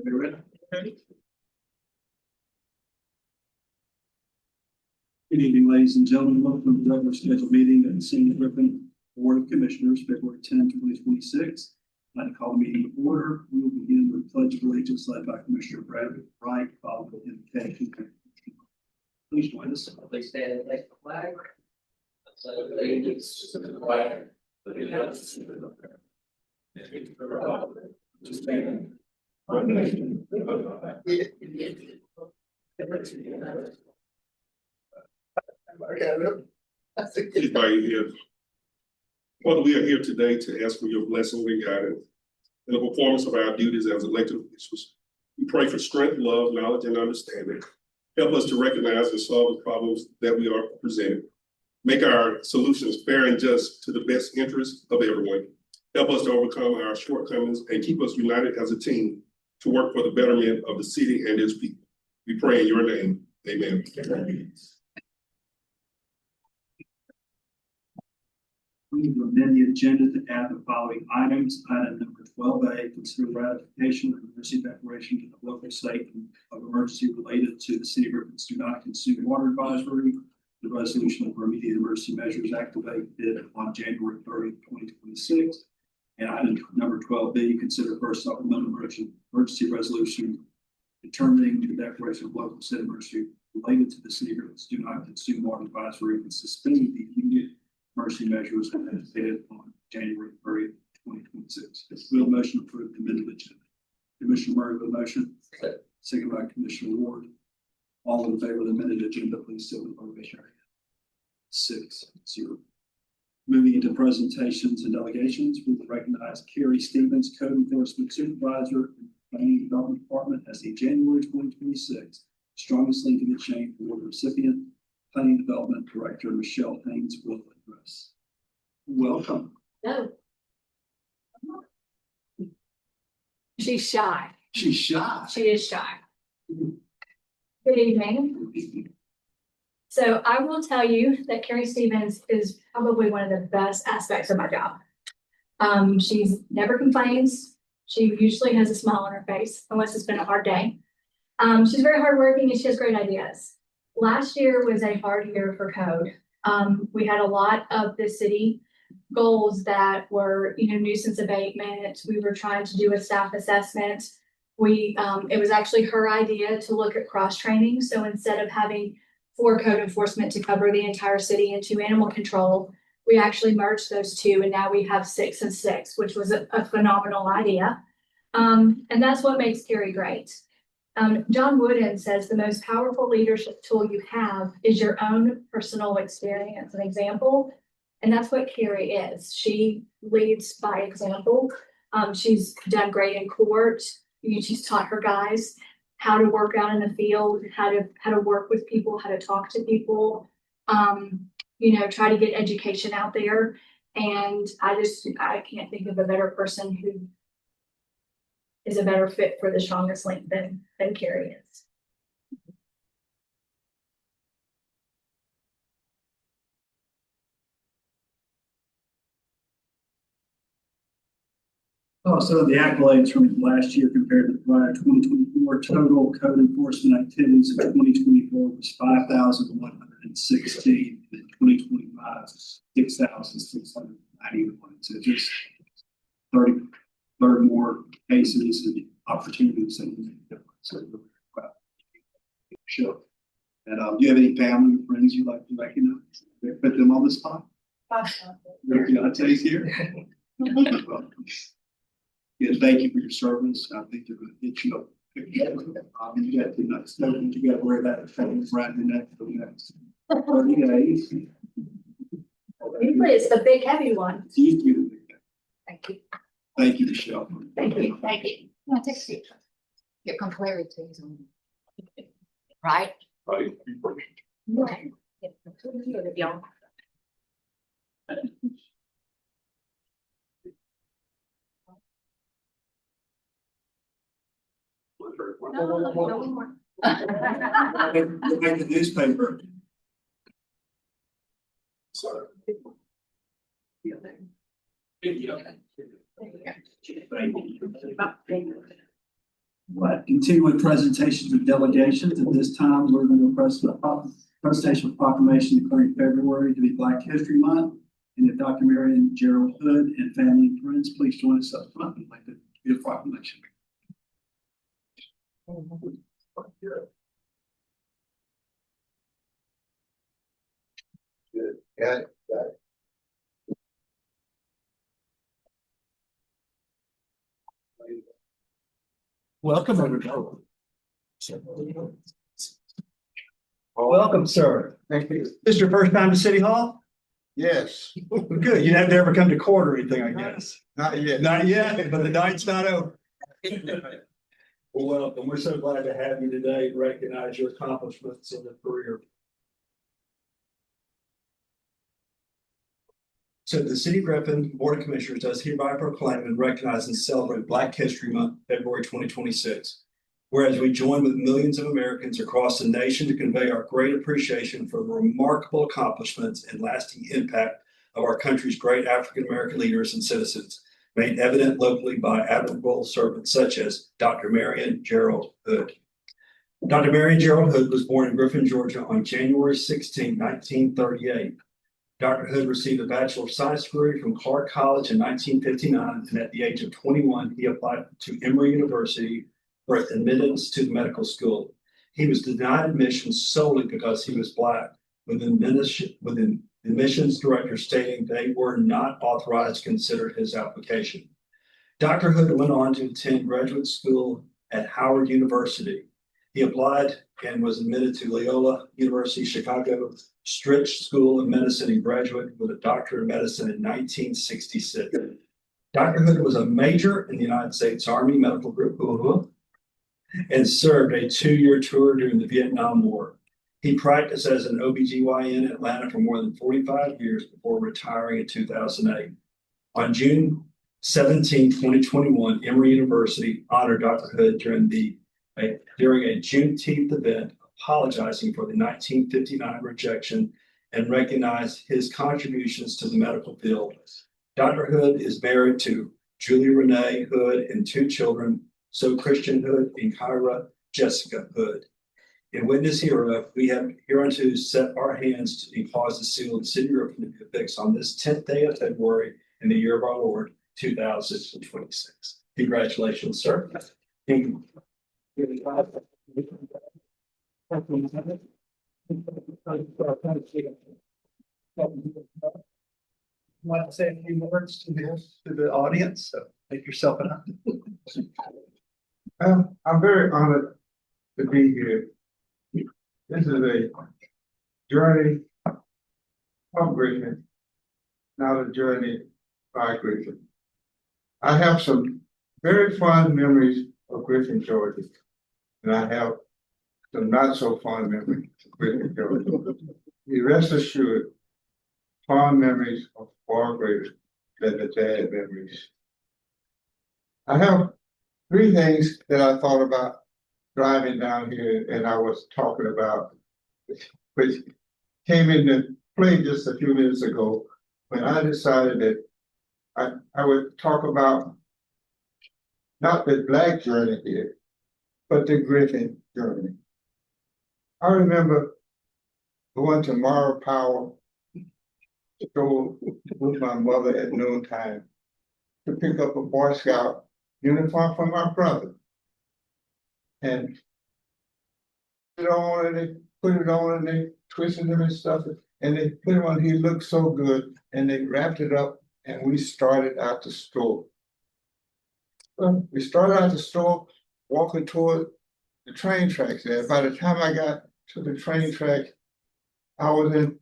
Good evening, ladies and gentlemen. Welcome to the regular scheduled meeting of the City of Griffin Board of Commissioners, February 10, 2026. I'd like to call the meeting to order. We will begin with the Pledge of Allegiance led by Commissioner Brad Wright, followed by invocation. Please join us. Please stand and take the flag. Allegiance to the flag of the United States of America. And to the republic which stands one nation under God. Anybody here? Father, we are here today to ask for your blessing and guidance in the performance of our duties as elected officials. We pray for strength, love, knowledge, and understanding. Help us to recognize and solve the problems that we are presenting. Make our solutions fair and just to the best interest of everyone. Help us to overcome our shortcomings and keep us united as a team to work for the betterment of the city and its people. We pray in your name. Amen. We need to amend the agenda to add the following items. Item number 12A, consider ratification of the emergency declaration to the local state of emergency related to the City of Griffin's Do Not Consume Water Advisory. The resolution of immediate emergency measures activated on January 30, 2026. And item number 12B, consider first supplemental emergency resolution determining the declaration of local state emergency related to the City of Griffin's Do Not Consume Water Advisory and suspending the immediate emergency measures enacted on January 30, 2026. We have a motion to approve the amended agenda. Commissioner Murray with a motion. Second by Commissioner Ward. All in favor of the amended agenda, please signify by raising your hand. 6-0. Moving into presentations and delegations, we will recognize Carrie Stevens, Code Enforcement Supervisor in the Planning and Development Department, as the January 2026 Strongest Link in the Chain Award recipient. Planning Development Director Michelle Haynes will address. Welcome. No. She's shy. She's shy. She is shy. Good evening. So I will tell you that Carrie Stevens is probably one of the best aspects of my job. She's never complains. She usually has a smile on her face, unless it's been a hard day. She's very hardworking and she has great ideas. Last year was a hard year for code. We had a lot of the city goals that were, nuisance abatement. We were trying to do a staff assessment. It was actually her idea to look at cross training. So instead of having 4 code enforcement to cover the entire city and 2 animal control, we actually merged those 2, and now we have 6 and 6, which was a phenomenal idea. And that's what makes Carrie great. John Wooden says the most powerful leadership tool you have is your own personal experience and example. And that's what Carrie is. She leads by example. She's done great in court. She's taught her guys how to work out in the field, how to work with people, how to talk to people, try to get education out there. And I can't think of a better person who is a better fit for the Strongest Link than Carrie is. So the accolades from last year compared to the prior 2024 total code enforcement activities in 2024 was 5,116, and in 2025 6,691. So just 30 more cases and opportunities and so sure. And do you have any family or friends you'd like to recognize? Put them on the spot. Fiance's here. Yeah, thank you for your service. I think they're going to get you up. You got to not smoking. You got to wear that right in the neck for the next 30 days. Usually it's the big heavy one. Thank you. Thank you. Thank you, Michelle. Thank you. Thank you. I take a picture. Get some clarity. Right? Right. Right. Like the newspaper. Sorry. Thank you. Right, continue with presentations of delegations. At this time, we're going to press the presentation of proclamation declaring February to be Black History Month. And if Dr. Marion Gerald Hood and family and friends, please join us up front and like to do the proclamation. Good. Got it. Welcome, everybody. Welcome, sir. Thank you. This is your first time to City Hall? Yes, Good. You haven't ever come to court or anything, I guess. not yet. Not yet, but the night's not over. Well, welcome. We're so glad to have you today and recognize your accomplishments in the career. So the City of Griffin Board of Commissioners does hereby proclaim and recognize and celebrate Black History Month, February 2026. Whereas we join with millions of Americans across the nation to convey our great appreciation for the remarkable accomplishments and lasting impact of our country's great African-American leaders and citizens, made evident locally by admirable servants such as Dr. Marion Gerald Hood. Dr. Marion Gerald Hood was born in Griffin, Georgia on January 16, 1938. Dr. Hood received a Bachelor of Science degree from Clark College in 1959, and at the age of 21, he applied to Emory University for admittance to the medical school. He was denied admission solely because he was Black, with the admissions director stating they were not authorized to consider his application. Dr. Hood went on to attend graduate school at Howard University. He applied and was admitted to Loyola University Chicago Stritch School of Medicine and graduated with a doctorate of medicine in 1966. Dr. Hood was a major in the United States Army Medical Group and served a 2-year tour during the Vietnam War. He practiced as an OBGYN in Atlanta for more than 45 years before retiring in 2008. On June 17, 2021, Emory University honored Dr. Hood during a Juneteenth event, apologizing for the 1959 rejection and recognized his contributions to the medical field. Dr. Hood is married to Julia Renee Hood and 2 children, So Christian Hood and Kyra Jessica Hood. In witness hereof, we have hereunto set our hands and caused the seal of the city of Griffin to be affixed on this 10th day of February in the year of our Lord, 2026. Congratulations, sir. Want to say a few words to the audience? So make yourself an I'm very honored to be here. This is a journey from Griffin, not a journey by Griffin. I have some very fond memories of Griffin, Georgia, and I have some not so fond memories of Griffin, Georgia. Be rest assured, fond memories are far greater than the bad memories. I have 3 things that I thought about driving down here, and I was talking about, which came into play just a few minutes ago when I decided that I would talk about not the Black journey here, but the Griffin journey. I remember going to Mara Power store with my mother at noontime to pick up a Boy Scout uniform for my brother. And put it on and they twisted him and stuff, and they put him on, he looked so good, and they wrapped it up and we started out the store. Well, we started out the store walking toward the train tracks there. By the time I got to the train track, I was in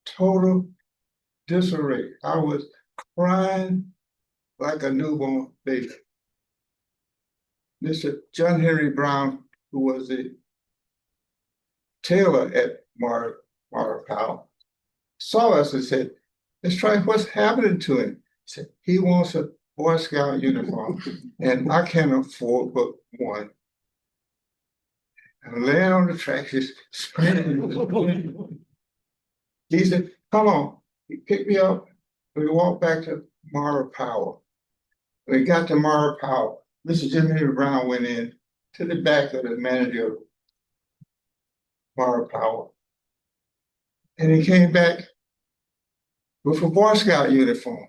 total disarray. I was crying like a newborn baby. Mr. John Henry Brown, who was the tailor at Mara Powell, saw us and said, "Let's try what's happening to him." He said, "He wants a Boy Scout uniform, and I can't afford but one." I'm laying on the tracks, just spraying. He said, "Come on." He picked me up. We walked back to Mara Powell. When we got to Mara Powell, Mr. Jim Henry Brown went in to the back of the manager of Mara Power. And he came back with a Boy Scout uniform.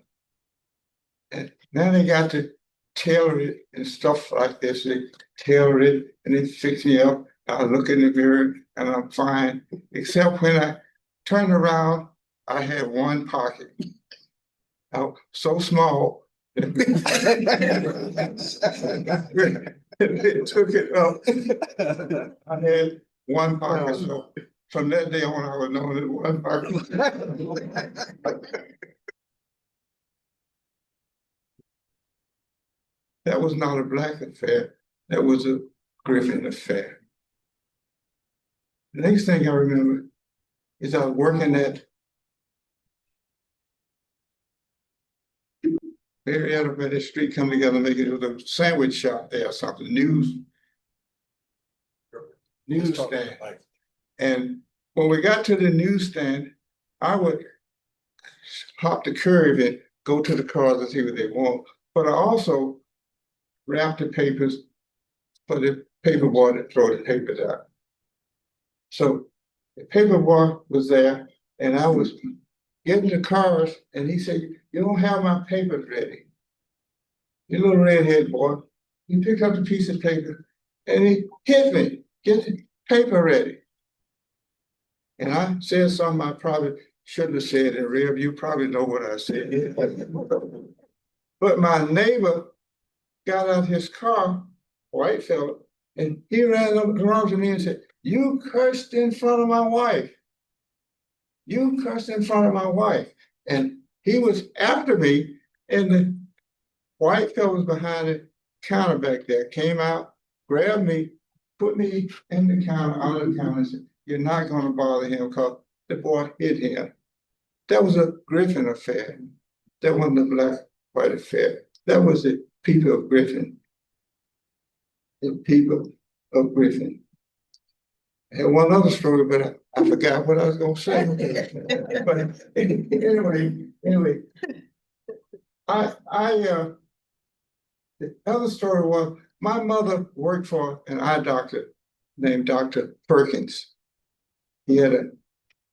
And now they got to tailor it and stuff like this. They tailor it and they fix me up. I look in the mirror and I'm fine. Except when I turned around, I had one pocket. So small. It took it up. I had one pocket. So from that day on, I was known as one pocket. That was not a Black affair. That was a Griffin affair. The next thing I remember is I was working at very elevated street, come together, making it was a sandwich shop there or something, newsstand. And when we got to the newsstand, I would hop the curb and go to the cars and see what they want. But I also wrapped the papers for the paper boy to throw the papers out. So the paper boy was there and I was getting the cars and he said, "You don't have my papers ready." The little redhead boy, he picked up the piece of paper and he hit me, "Get the paper ready." And I said something I probably shouldn't have said in real. You probably know what I said. But my neighbor got out his car, white fella, and he ran up around to me and said, "You cursed in front of my wife. You cursed in front of my wife." And he was after me, and the white fella was behind the counter back there, came out, grabbed me, put me in the counter, out of the counter, and said, "You're not going to bother him because the boy hit him." That was a Griffin affair. That wasn't a Black-white affair. That was the people of Griffin. The people of Griffin. I had one other story, but I forgot what I was going to say. But anyway, the other story was my mother worked for an eye doctor named Dr. Perkins. He had an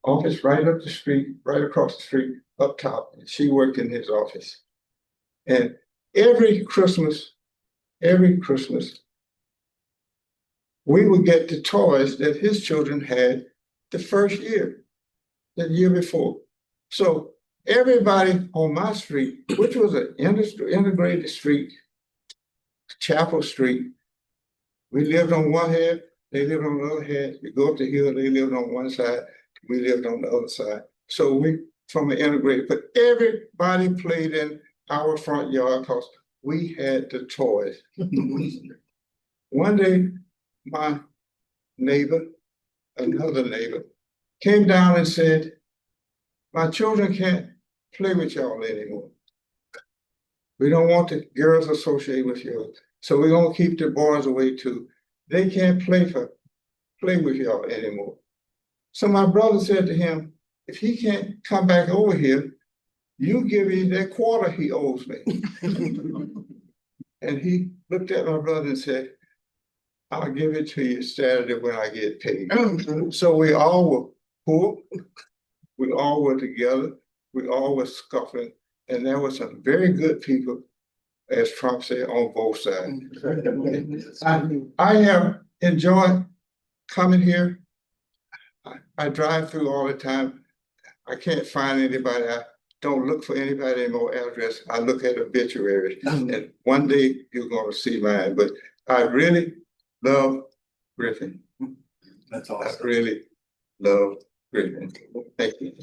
office right up the street, right across the street, up top, and she worked in his office. And every Christmas, we would get the toys that his children had the first year, the year before. So everybody on my street, which was an integrated street, Chapel Street, we lived on one hand, they lived on the other hand. You go up the hill, they lived on one side, we lived on the other side. So we, from an integrated, but everybody played in our front yard because we had the toys. One day, my neighbor, another neighbor, came down and said, "My children can't play with y'all anymore. We don't want the girls associated with you. So we're gonna keep the boys away too. They can't play with y'all anymore." So my brother said to him, "If he can't come back over here, you give me that quarter he owes me." And he looked at my brother and said, "I'll give it to you Saturday when I get paid." So we all were poor, we all were together, we all were scuffling, and there were some very good people, as Trump said, on both sides. I have enjoyed coming here. I drive through all the time. I can't find anybody. I don't look for anybody anymore address. I look at obituaries, and one day you're going to see mine. But I really love Griffin. That's I awesome. really love Griffin. Thank you.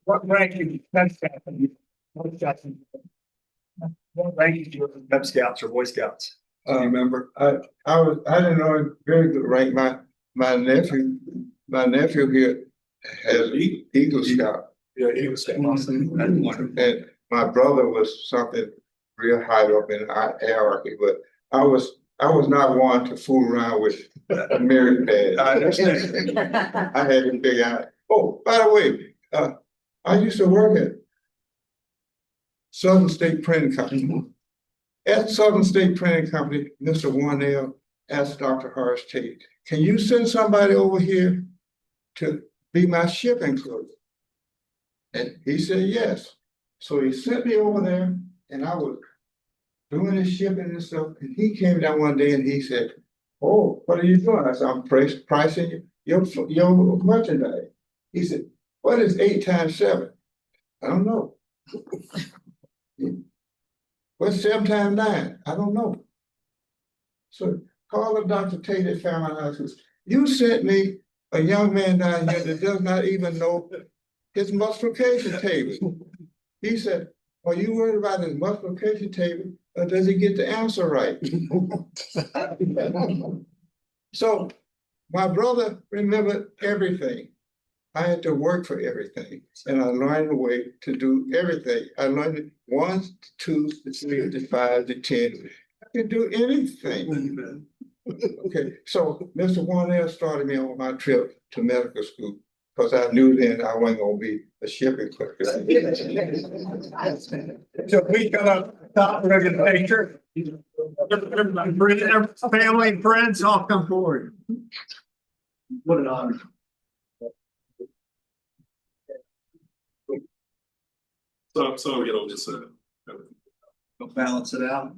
What rank you Cub Scout? What rank is your Cub Scouts or Boy Scouts? Do you remember? I didn't know a very good rank. My nephew here has Eagle Scout. Yeah, he was awesome. That's wonderful. And my brother was something real high up in our hierarchy, but I was not one to fool around with a merit badge. I understand. I had to figure out. Oh, by the way, I used to work at Southern State Printing Company. At Southern State Printing Company, Mr. Warnell asked Dr. Horace Tate, can you send somebody over here to be my shipping clerk? And he said, yes. So he sent me over there and I was doing his shipping and stuff. And he came down one day and he said, oh, what are you doing? I said, I'm pricing your merchandise. He said, what is 8 times 7? I don't know. What's 7 times 9? I don't know. So call up Dr. Tate at Fairmont High School. You sent me a young man down here that does not even know his multiplication table. He said, are you worried about his multiplication table or does he get the answer right? So my brother remembered everything. I had to work for everything, and I learned a way to do everything. I learned 1 to 2 to 3 to 5 to 10. I can do anything. Okay, so Mr. Warnell started me on my trip to medical school because I knew then I wasn't going to be a shipping clerk. So we got a top regular picture. Family and friends all come forward. What an honor. So get on this side. Go balance it out.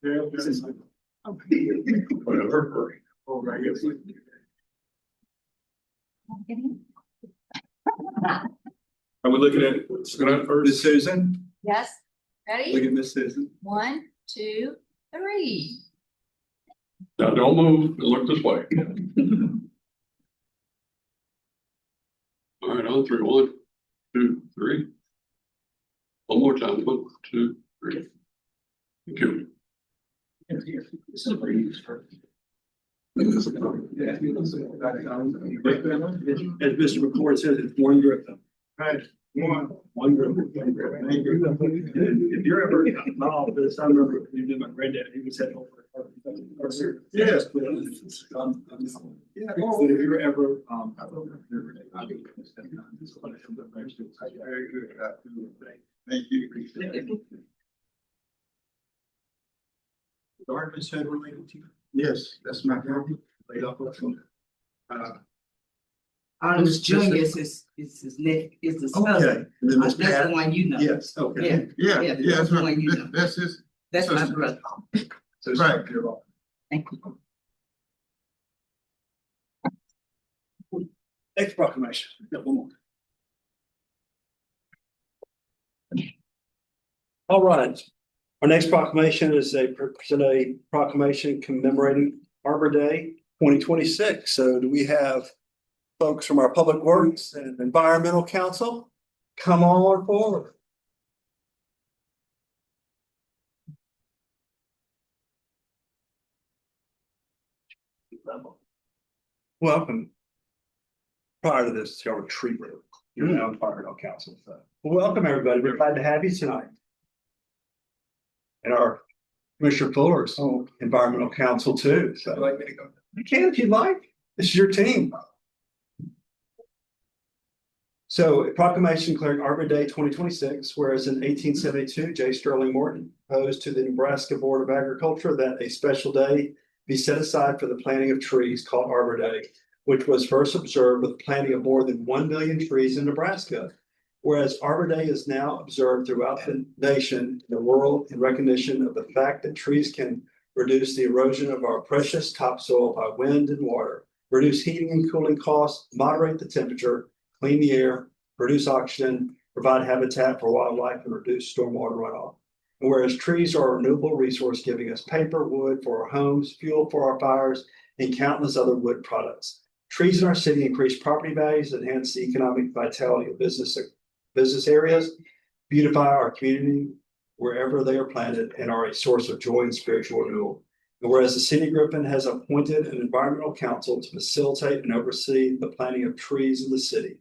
Whatever. Are we looking at Scott first? Miss Susan, Yes, look ready? at Miss Susan. 1, 2, 3. Now, don't move, look this way. All right, on 3, 1, 2, 3. One more time, 1, 2, 3. Thank you. As Mr. McCord says, it's one Griffin. Right, one. One Griffin. If you're ever involved with this, I remember when you did my granddad, he was head over. Yes. Yeah, but if you're ever, Very good. Thank you. Garden is related to you. Yes, that's my family. Laid off with Honest Junior is his neck, is his cousin. Okay. And then Miss That's Pat? the one you know. Yes, okay. Yeah, Yeah, that's that's the one you know. that's his. That's my sister. brother. So Right. you're wrong. Thank you. Next proclamation. Got one more. All right. Our next proclamation is a proclamation commemorating Arbor Day 2026. So do we have folks from our Public Works and Environmental Council come on forward? Welcome. Prior to this, to our retreat room, you're now Environmental Council. So welcome, everybody. We're glad to have you tonight. And our Commissioner Fuller's Environmental Council too. So you can if you'd like. This is your team. So proclamation declaring Arbor Day 2026, whereas in 1872, J. Sterling Morton proposed to the Nebraska Board of Agriculture that a special day be set aside for the planting of trees called Arbor Day, which was first observed with planting of more than 1 million trees in Nebraska. Whereas Arbor Day is now observed throughout the nation, the world, in recognition of the fact that trees can reduce the erosion of our precious topsoil by wind and water, reduce heating and cooling costs, moderate the temperature, clean the air, produce oxygen, provide habitat for wildlife, and reduce stormwater runoff. And whereas trees are a renewable resource, giving us paper, wood for our homes, fuel for our fires, and countless other wood products. Trees in our city increase property values, enhance the economic vitality of business areas, beautify our community wherever they are planted, and are a source of joy and spiritual renewal. And whereas the city of Griffin has appointed an environmental council to facilitate and oversee the planting of trees in the city.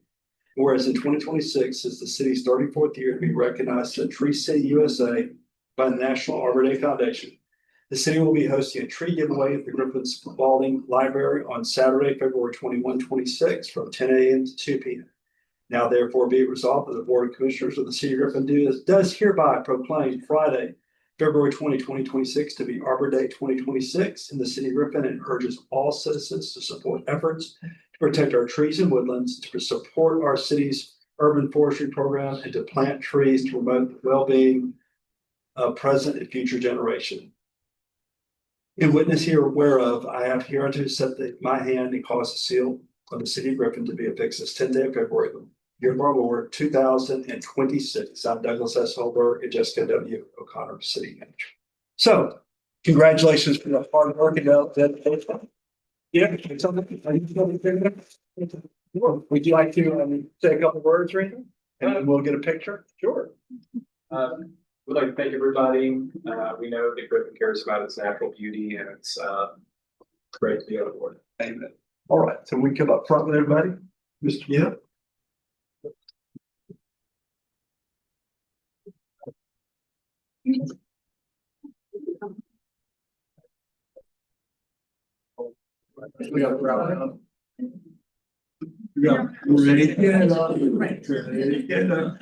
Whereas in 2026 is the city's 34th year to be recognized as a Tree City USA by the National Arbor Day Foundation. The city will be hosting a tree giveaway at the Griffin Spalding Library on Saturday, February 21, 26 from 10 a.m. to 2 p.m. Now therefore be it resolved that the Board of Commissioners of the City of Griffin does hereby proclaim Friday, February 2026 to be Arbor Day 2026 in the City of Griffin, and urges all citizens to support efforts to protect our trees and woodlands, to support our city's urban forestry program, and to plant trees to promote the well-being of present and future generation. In witness here whereof, I have hereunto set my hand and caused the seal of the City of Griffin to be affixed this 10th day of February, the year of our Lord 2026. I'm Douglas S. Holberg and Jessica W. O'Connor, City Manager. So, congratulations for the hard work and dedication. Yeah, something. Would you like to say a couple words or anything? And then we'll get a picture? Sure. We'd like to thank everybody. We know that Griffin cares about its natural beauty, and it's great to be on board. Amen. All right, so we come up front with everybody. Mr. Yeah. We got to ready to get up. Ready to get up.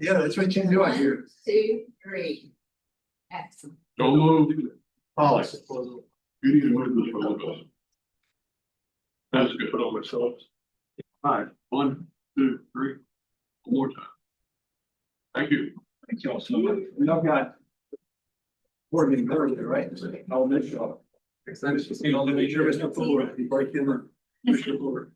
Yeah, that's what you do out here. 1, 2, 3. Excellent. Don't move. Policy. You need to move this a little bit. That's good. Put on myself. All right, 1, 2, 3. One more time. Thank you. Thank you all so much. We all got board meeting Thursday, right? I'll miss y'all. I'll make sure Mr. Fuller, you break in or Mr. Fuller.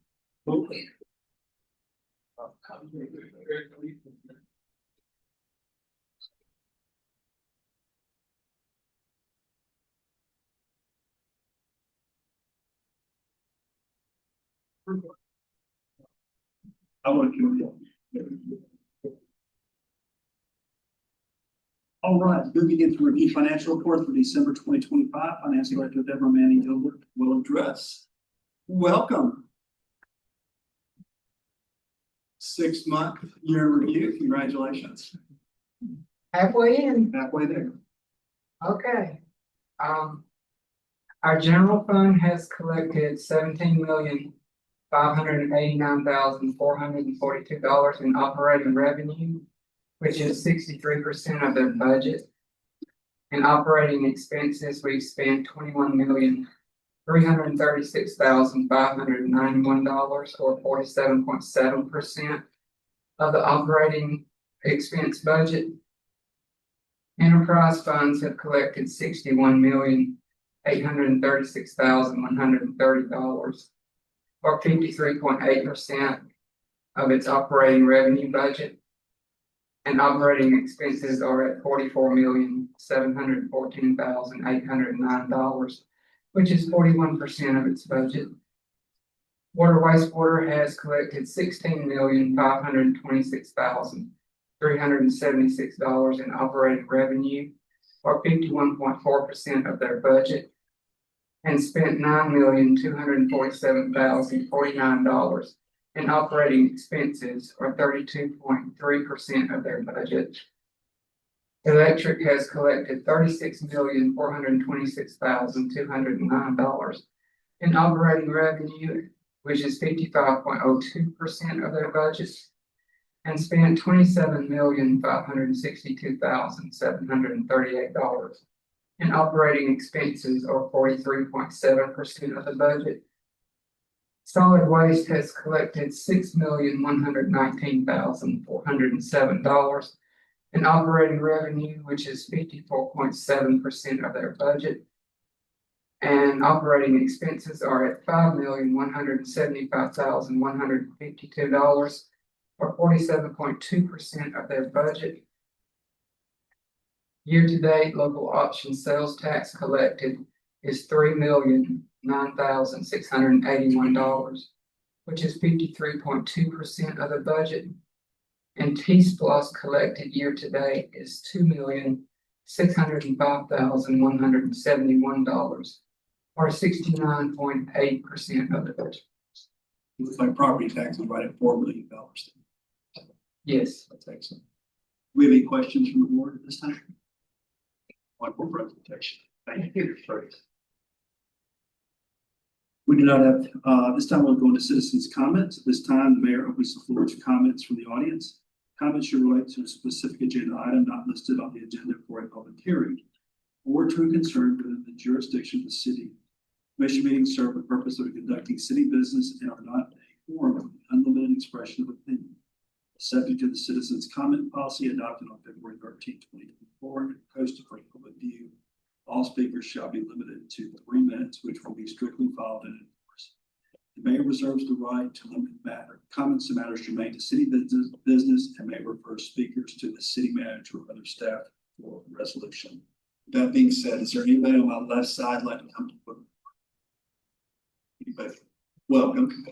I want to. All right, moving into review financial report for December 2025, Finance Director Deborah Manning Gilbert will address. Welcome. 6-month year in review. Congratulations. Halfway in, Halfway there. okay. Our general fund has collected $17,589,442 in operating revenue, which is 63% of their budget. In operating expenses, we've spent $21,336,591, or 47.7% of the operating expense budget. Enterprise funds have collected $61,836,130, or 53.8% of its operating revenue budget. And operating expenses are at $44,714,809, which is 41% of its budget. Water wastewater has collected $16,526,376 in operating revenue, or 51.4% of their budget, and spent $9,247,049 in operating expenses, or 32.3% of their budget. Electric has collected $36,426,209 in operating revenue, which is 55.02% of their budget, and spent $27,562,738 in operating expenses, or 43.7% of the budget. Solid waste has collected $6,119,407 in operating revenue, which is 54.7% of their budget. And operating expenses are at $5,175,152, or 47.2% of their budget. Year to date, local option sales tax collected is $3,009,681, which is 53.2% of the budget. And T-Splosh collected year to date is $2,605,171, or 69.8% of the budget. Looks like property tax is right at $4 million. Yes. That's excellent. Do we have any questions from the board at this time? wonderful presentation. Thank you. We do not have, this time we'll go into citizens' comments. At this time, the mayor opens the floor to comments from the audience. Comments should relate to a specific agenda item not listed on the agenda for a public hearing or to a concern within the jurisdiction of the city. Commission meetings serve the purpose of conducting city business and are not a forum of unlimited expression of opinion. Subject to the citizens' comment policy adopted on February 13, 2024, and posted for public view. All speakers shall be limited to 3 minutes, which will be strictly followed and enforced. The mayor reserves the right to limit comments to matters germane to city business and may refer speakers to the city manager or other staff for resolution. That being said, is there anybody on my left side like to come to the anybody? Welcome.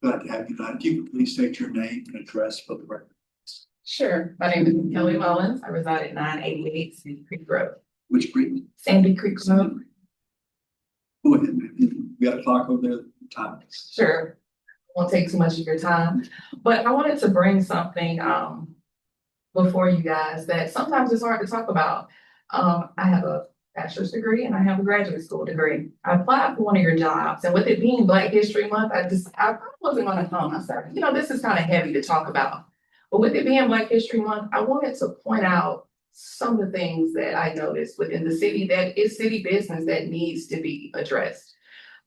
Glad to have you. If you could please state your name and address for the record. Sure. My name is Kelly Mullins. I reside at 988 Sandy Creek Road. Which Creek? Sandy Creek Road. Go ahead, man. We got a clock over there. Time. Sure. Won't take too much of your time. But I wanted to bring something before you guys that sometimes it's hard to talk about. I have a bachelor's degree and I have a graduate school degree. I applied for one of your jobs, and with it being Black History Month, I probably wasn't going to come. I said, you know, this is kind of heavy to talk about. But with it being Black History Month, I wanted to point out some of the things that I noticed within the city that is city business that needs to be addressed.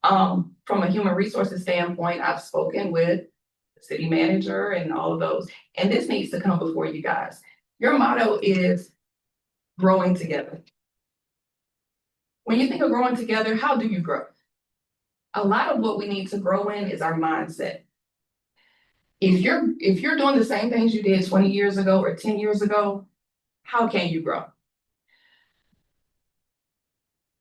From a human resources standpoint, I've spoken with the city manager and all of those, and this needs to come before you guys. Your motto is growing together. When you think of growing together, how do you grow? A lot of what we need to grow in is our mindset. If you're doing the same things you did 20 years ago or 10 years ago, how can you grow?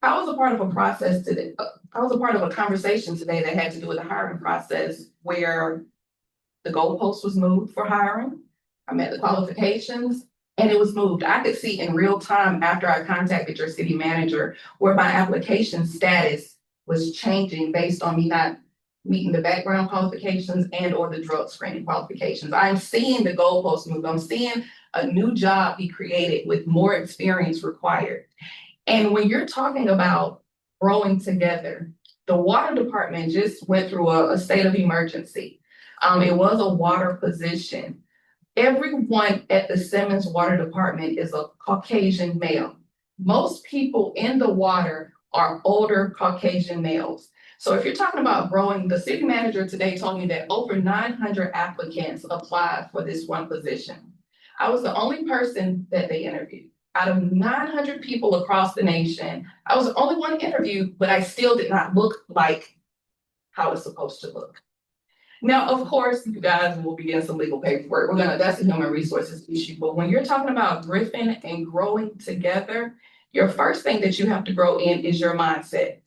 I was a part of a process today. I was a part of a conversation today that had to do with the hiring process where the goalpost was moved for hiring. I met the qualifications and it was moved. I could see in real time after I contacted your city manager where my application status was changing based on me not meeting the background qualifications and or the drug screening qualifications. I'm seeing the goalpost move. I'm seeing a new job be created with more experience required. And when you're talking about growing together, the water department just went through a state of emergency. It was a water position. Everyone at the Simmons Water Department is a Caucasian male. Most people in the water are older Caucasian males. So if you're talking about growing, the city manager today told me that over 900 applicants applied for this one position. I was the only person that they interviewed. Out of 900 people across the nation, I was the only one interviewed, but I still did not look like how it's supposed to look. Now, of course, you guys will be getting some legal paperwork. That's a human resources issue. But when you're talking about Griffin and growing together, your first thing that you have to grow in is your mindset.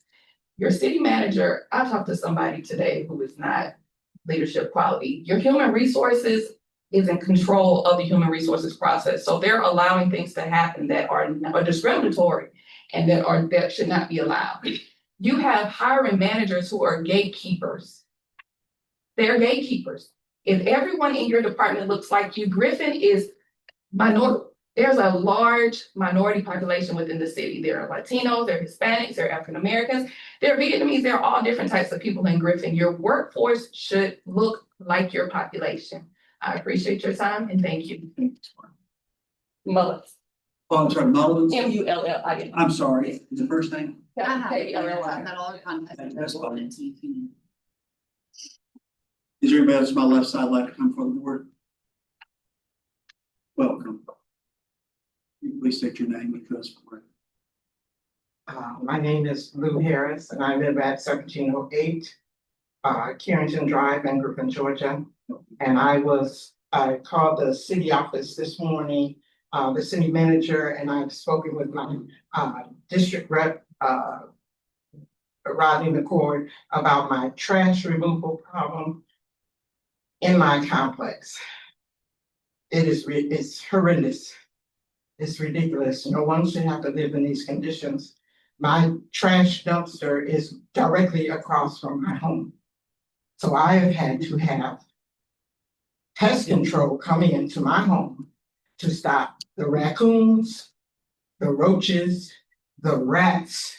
Your city manager, I talked to somebody today who is not leadership quality. Your human resources is in control of the human resources process. So they're allowing things to happen that are discriminatory and that should not be allowed. You have hiring managers who are gatekeepers. They're gatekeepers. If everyone in your department looks like you, Griffin is minority. There's a large minority population within the city. There are Latinos, there are Hispanics, there are African Americans, there are Vietnamese, there are all different types of people in Griffin. Your workforce should look like your population. I appreciate your time and thank you. Mullins. Oh, I'm sorry, Mullins. Mullins. I'm sorry, is the first name? K-E-L-L-I. That all contact. That's fine. Is there anybody else on my left side like to come forward? The board? Welcome. Please state your name and address for it. My name is Lou Harris, and I live at 1708 Carrington Drive in Griffin, Georgia. And I called the city office this morning, the city manager, and I've spoken with my district rep, Rodney McCord, about my trash removal problem in my complex. It's horrendous. It's ridiculous. No one should have to live in these conditions. My trash dumpster is directly across from my home. So I have had to have pest control coming into my home to stop the raccoons, the roaches, the rats,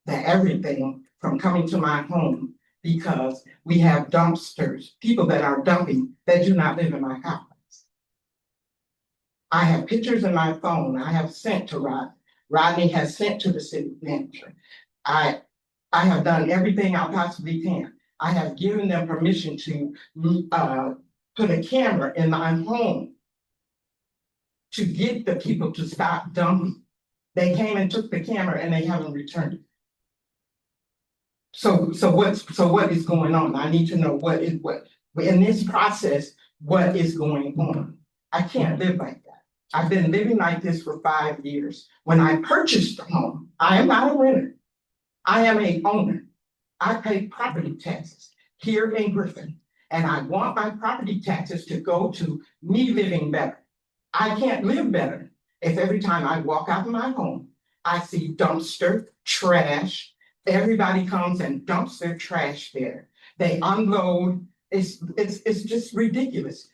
the everything from coming to my home because we have dumpsters, people that are dumping that do not live in my house. I have pictures in my phone I have sent to Rod. Rodney has sent to the city manager. I have done everything I possibly can. I have given them permission to put a camera in my home to get the people to stop dumping. They came and took the camera and they haven't returned it. So what is going on? I need to know what in this process, what is going on? I can't live like that. I've been living like this for 5 years. When I purchased the home, I am not a renter. I am a owner. I pay property taxes here in Griffin, and I want my property taxes to go to me living better. I can't live better if every time I walk out of my home, I see dumpster, trash. Everybody comes and dumps their trash there. They unload. It's just ridiculous.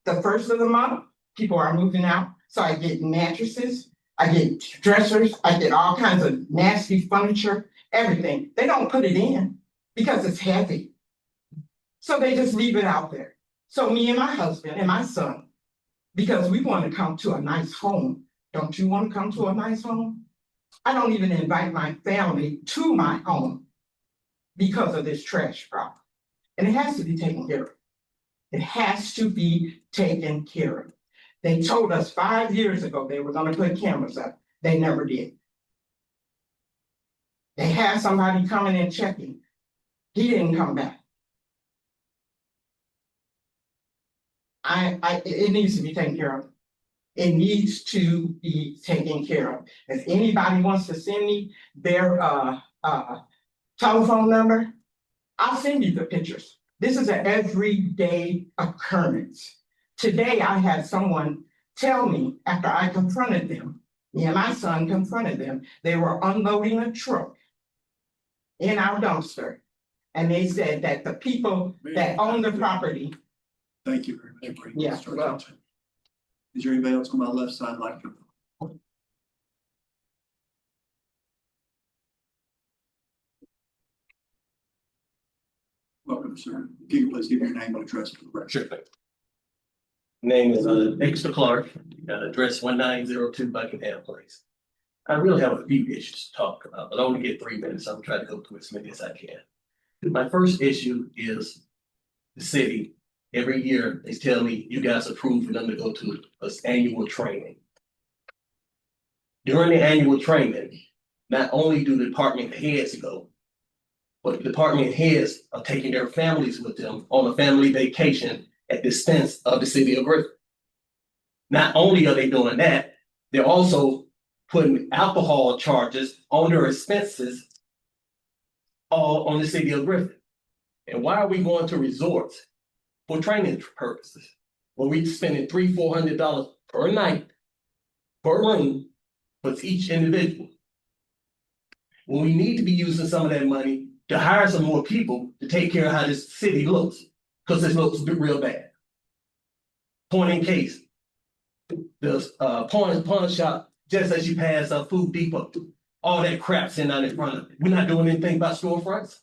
The first of the month, people are moving out. So I get mattresses, I get dressers, I get all kinds of nasty furniture, everything. They don't put it in because it's heavy. So they just leave it out there. So me and my husband and my son, because we want to come to a nice home. Don't you want to come to a nice home? I don't even invite my family to my home because of this trash problem. And it has to be taken care of. It has to be taken care of. They told us 5 years ago they were going to put cameras up. They never did. They had somebody coming and checking. He didn't come back. It needs to be taken care of. It needs to be taken care of. If anybody wants to send me their telephone number, I'll send you the pictures. This is an everyday occurrence. Today, I had someone tell me after I confronted them, me and my son confronted them, they were unloading a truck in our dumpster. And they said that the people that own the property. Thank you very much. Yeah, well. Is there anybody else on my left side like to? Welcome, sir. If you could please give your name and address for the record. Sure thing. Name is Dexter Clark, address 1902 Buckingham Place. I really have a few issues to talk about, but I only get 3 minutes. I'm trying to go through as many as I can. My first issue is the city. Every year they tell me you guys approve for them to go to this annual training. During the annual training, not only do the department heads go, but the department heads are taking their families with them on a family vacation at the expense of the city of Griffin. Not only are they doing that, they're also putting alcohol charges on their expenses all on the city of Griffin. And why are we going to resorts for training purposes? Well, we're spending $300-400 per night, per room, for each individual. When we need to be using some of that money to hire some more people to take care of how this city looks, because it looks real bad. Point in case, the pawn shop, just as you pass a Food Depot, all that crap sitting out in front of it. We're not doing anything about storefronts.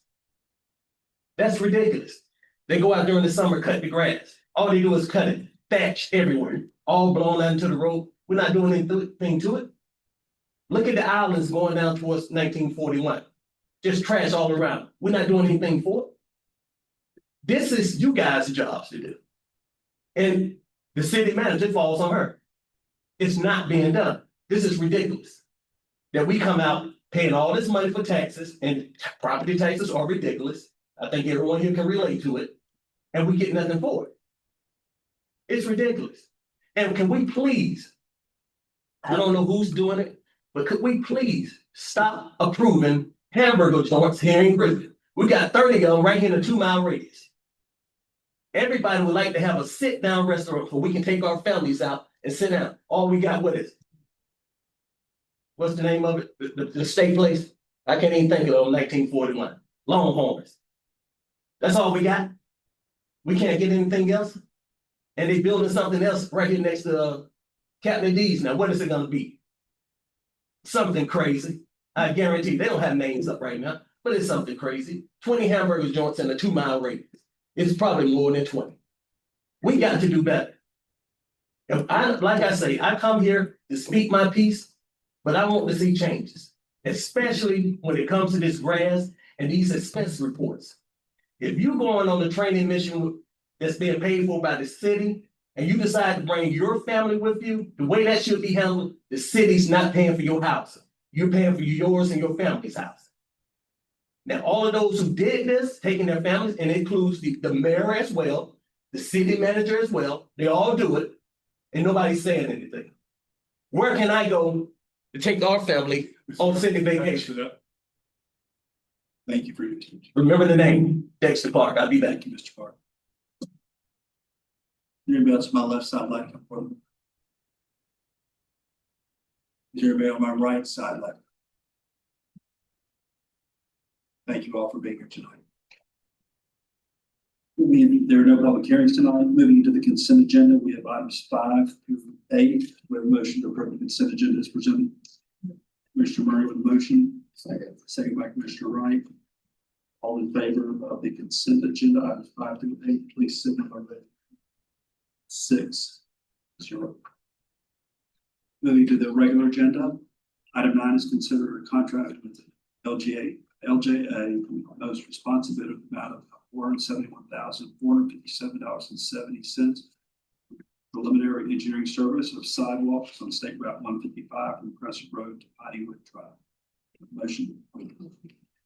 That's ridiculous. They go out during the summer, cut the grass. All they do is cut it, thatch everywhere, all blown out into the road. We're not doing anything to it. Look at the islands going down towards 1941. Just trash all around. We're not doing anything for it. This is you guys' jobs to do. And the city manager falls on her. It's not being done. This is ridiculous. That we come out paying all this money for taxes, and property taxes are ridiculous. I think everyone here can relate to it. And we get nothing for it. It's ridiculous. And can we please, I don't know who's doing it, but could we please stop approving hamburger joints here in Griffin? We got 30 of them right here in a 2-mile radius. Everybody would like to have a sit-down restaurant where we can take our families out and sit down. All we got, what is it? What's the name of it? The steak place? I can't even think of it on 1941. Longhorns. That's all we got. We can't get anything else. And they building something else right here next to Captain D's. Now, what is it going to be? something crazy. I guarantee they don't have names up right now, but it's something crazy. 20 hamburger joints in a 2-mile radius. It's probably more than 20. We got to do better. Like I say, I come here to speak my piece, but I want to see changes, especially when it comes to this grass and these expense reports. If you're going on a training mission that's being paid for by the city, and you decide to bring your family with you, the way that should be handled, the city's not paying for your house. You're paying for yours and your family's house. Now, all of those who did this, taking their families, and it includes the mayor as well, the city manager as well, they all do it, and nobody's saying anything. Where can I go to take our family on city vacation? Thank you for your attention. Remember the name, Dexter Park. I'll be back. Thank you, Mr. Park. Anybody else on my left side like to come forward? Is there anybody on my right side like? Thank you all for being here tonight. There are no public hearings tonight. Moving into the consent agenda, we have items 5 through 8. We have a motion to approve the consent agenda as presented. Commissioner Murray with a motion. Second by Commissioner Wright. All in favor of the consent agenda, items 5 through 8, please signify by 6-0. Moving to the regular agenda, item 9 is considered a contract with LJA proposed responsibility amount of $471,457.70. Preliminary engineering service of sidewalks on State Route 155 from Crescent Road to Pineywood Drive. Motion.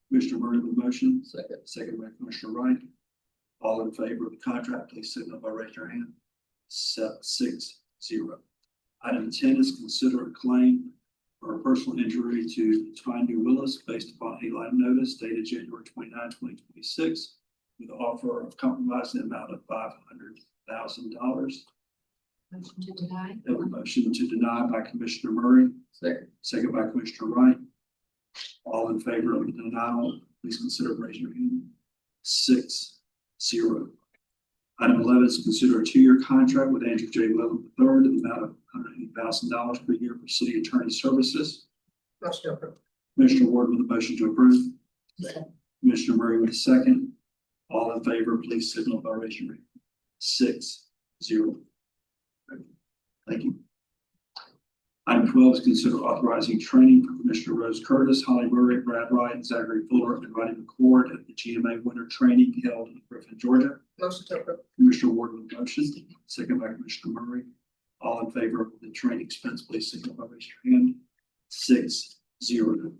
Commissioner Murray with motion. Second by Commissioner Wright. All in favor of the contract, please signal by raising your hand. 6-0. Item 10 is consider a claim for a personal injury to Tiny Willis based upon a line notice dated January 29, 2026, with the offer of compromise in the amount of $500,000. Motion to deny. Have a motion to deny by Commissioner Murray. Second by Commissioner Wright. All in favor of the denial, please consider raising your hand. 6-0. Item 11 is to consider a 2-year contract with Andrew J. Levin III in the amount of $180,000 per year for city attorney services. Commissioner Ward with a motion to approve. Commissioner Murray with a second. All in favor, please signal by raising your hand. 6-0. Thank you. Item 12 is consider authorizing training for Commissioner Rose Curtis, Holly Murray, Brad Wright, Zachary Fuller, and Rodney McCord at the GMA winter training held in Griffin, Georgia. Motion to approve. Commissioner Ward with a motion, second by Commissioner Murray. All in favor of the training expense, please signal by raising your hand. 6-0.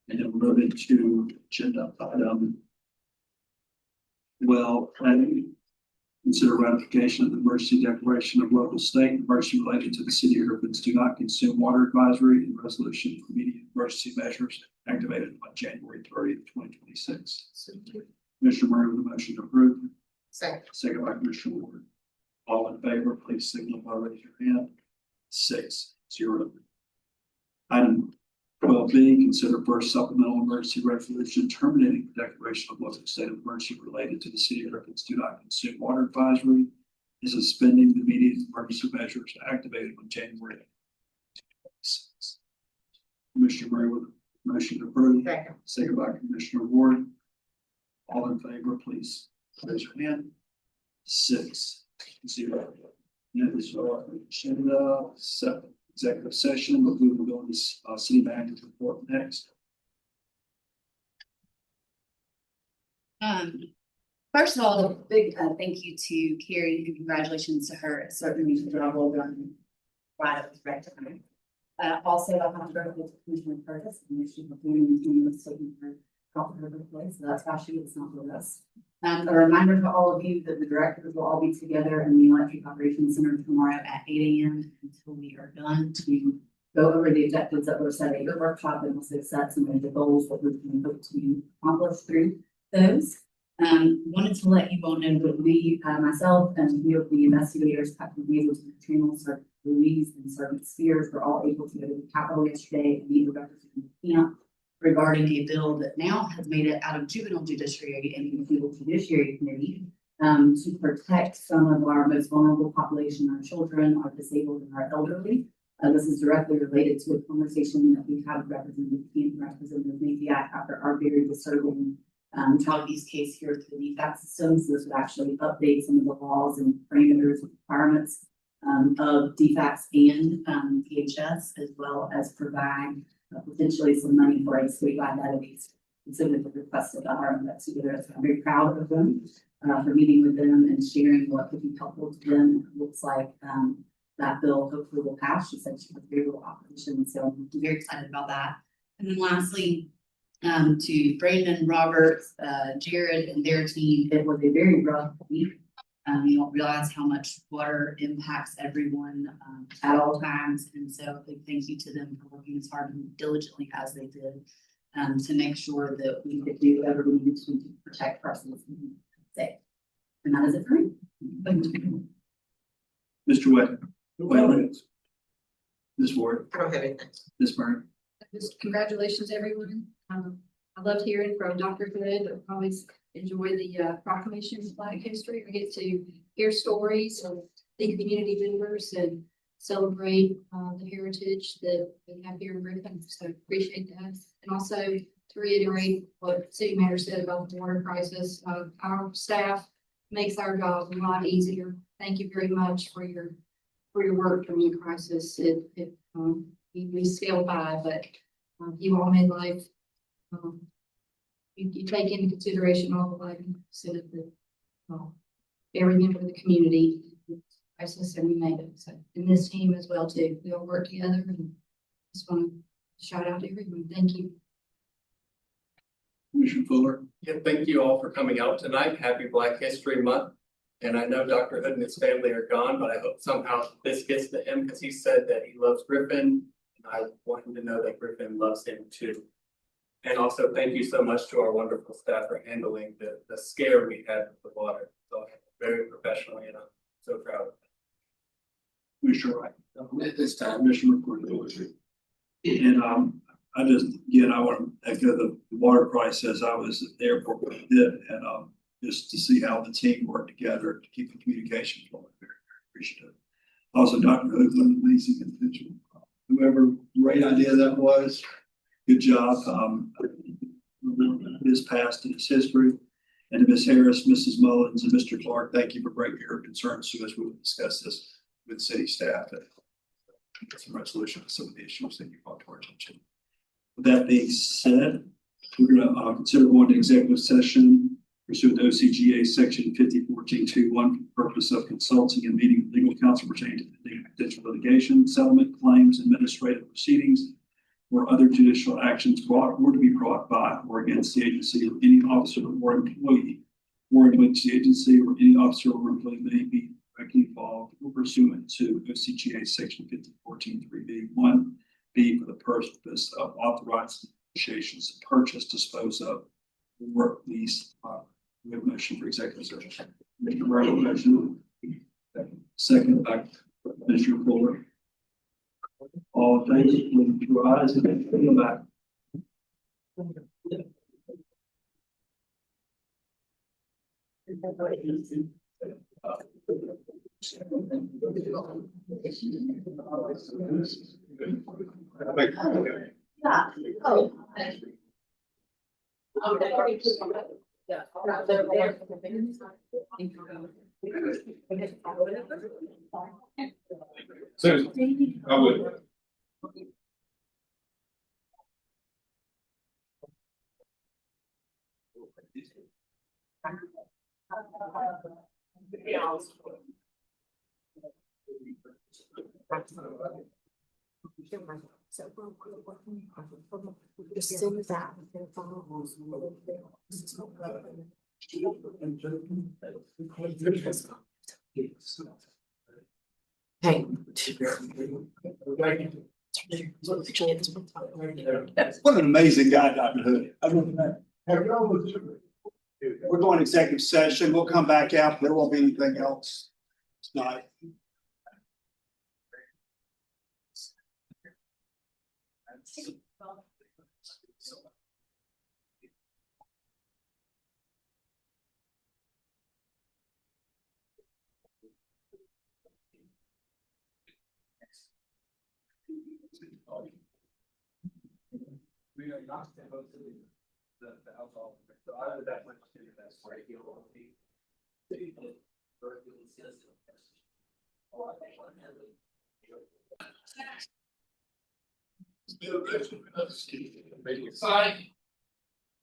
And then we're moving to agenda item 12. Consider ratification of the emergency declaration of local state emergency related to the city of Griffin's do not consume water advisory and resolution for immediate emergency measures activated on January 30th, 2026. Commissioner Murray with a motion to approve. Second by Commissioner Ward. All in favor, please signal by raising your hand. 6-0. Item 12B, consider first supplemental emergency resolution terminating the declaration of local state of emergency related to the city of Griffin's do not consume water advisory and suspending the immediate emergency measures activated on January 2026. Commissioner Murray with a motion to approve. Second by Commissioner Ward. All in favor, please raise your hand. 6-0. That is our agenda 7. Executive session, but we will go into city manager's report next. First of all, a big thank you to Carrie and congratulations to her. It certainly means that I will run right at the right time. Also, I have to go with Commissioner Curtis and she was taking her off her place, so that's why she is not with us. A reminder to all of you that the directors will all be together in the Electric Operations Center tomorrow at 8 a.m. until we are done to go over the objectives that were set at your workshop and also set some of the goals that we can hope to accomplish through those. Wanted to let you all know that we, myself and a few of the investigators, Captain Weasels and Katrina, Sergeant Louise and Sergeant Spears, were all able to go to the Capitol yesterday and meet with representatives the camp regarding a bill that now has made it out of juvenile judiciary and the juvenile judiciary committee to protect some of our most vulnerable population, our children, our disabled, and our elderly This is directly related to a conversation that we had with Representative Maziak after our very disturbing child abuse case here at the DFAC system. So this would actually update some of the laws and parameters and requirements of DFACs and PHS, as well as provide potentially some money for a statewide database. And so with the request of our investigators, I'm very proud of them for meeting with them and sharing what could be helpful to them. It looks like that bill hopefully will pass. She said she has very little opposition, so I'm very excited about that. And then lastly, to Brandon, Robert, Jared, and their team, it was a very rough week. You don't realize how much water impacts everyone at all times, and so a big thank you to them for working as hard and diligently as they did to make sure that we could do whatever we needed to protect persons and safe. And that is it for me. Thank you. Mr. Webb. Ms. Ward. I don't have anything. Ms. Byrne. Just congratulations, everyone. I loved hearing from Dr. Hood. I always enjoy the proclamation of Black History. I get to hear stories of the community members and celebrate the heritage that we have here in Griffin. So appreciate that. And also to reiterate what City Manager said about the water crisis, our staff makes our job a lot easier. Thank you very much for your work during the crisis. We scaled by, but you all made life. You take into consideration all the life so that every member of the community crisis, and we made it. So, and this team as well too. We all work together, and just want to shout out to everyone. Thank you. Commissioner Fuller. Yeah, thank you all for coming out tonight. Happy Black History Month. And I know Dr. Hood and his family are gone, but I hope somehow this gets to him because he said that he loves Griffin. And I want him to know that Griffin loves him too. And also thank you so much to our wonderful staff for handling the scare we had with the water. So very professionally, and I'm so proud of it. Commissioner Wright. At this time, Commissioner McCord. And I want to echo the water crisis. I was at the airport with it, and just to see how the team worked together to keep the communication flowing. Very, very appreciative. Also, Dr. Hood, an amazing individual. Whoever great idea that was, good job. His past and his history. And to Ms. Harris, Mrs. Mullins, and Mr. Clark, thank you for bringing your concerns to us. We will discuss this with city staff and get some resolution to some of the issues that you brought to our attention. With that being said, we're going to consider going to executive session pursuant to OCGA section 5014.21 for the purpose of consulting and meeting with legal counsel pertaining to potential litigation, settlement, claims, administrative proceedings, or other judicial actions brought or to be brought by or against the agency or any officer or employee, or in which the agency or any officer or employee may be directly involved or pursuant to OCGA section 5014.3b1b for the purpose of authorized negotiations to purchase, dispose of, or lease. We have a motion for executive session. Mr. Burrow, motion. Second by Mr. Fuller. All in favor, please rise and feel back. Yeah. Oh. Susan, I would. Hey. What an amazing guy, Dr. Hood. We're going executive session. We'll come back out. There won't be anything else tonight. We are not supposed to do the alcohol, so I would definitely do that for a deal on the.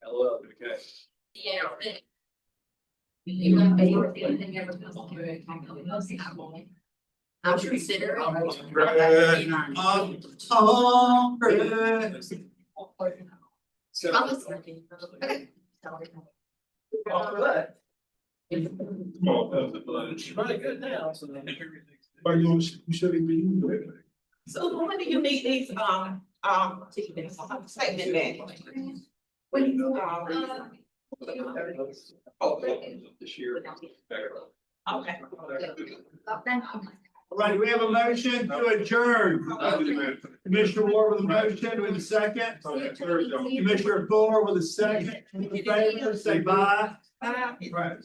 Hello, okay. Yeah. You want to pay with anything ever goes on good, I'm considering. So, I'm listening. Okay. come on, she's really good now, so then everything's. But you shouldn't be doing it. So when do you need these, statement back? This year. Okay. All right, we have a motion to adjourn. Commissioner Ward with a motion, with a second. Commissioner Fuller with a second. In favor, say bye. Right.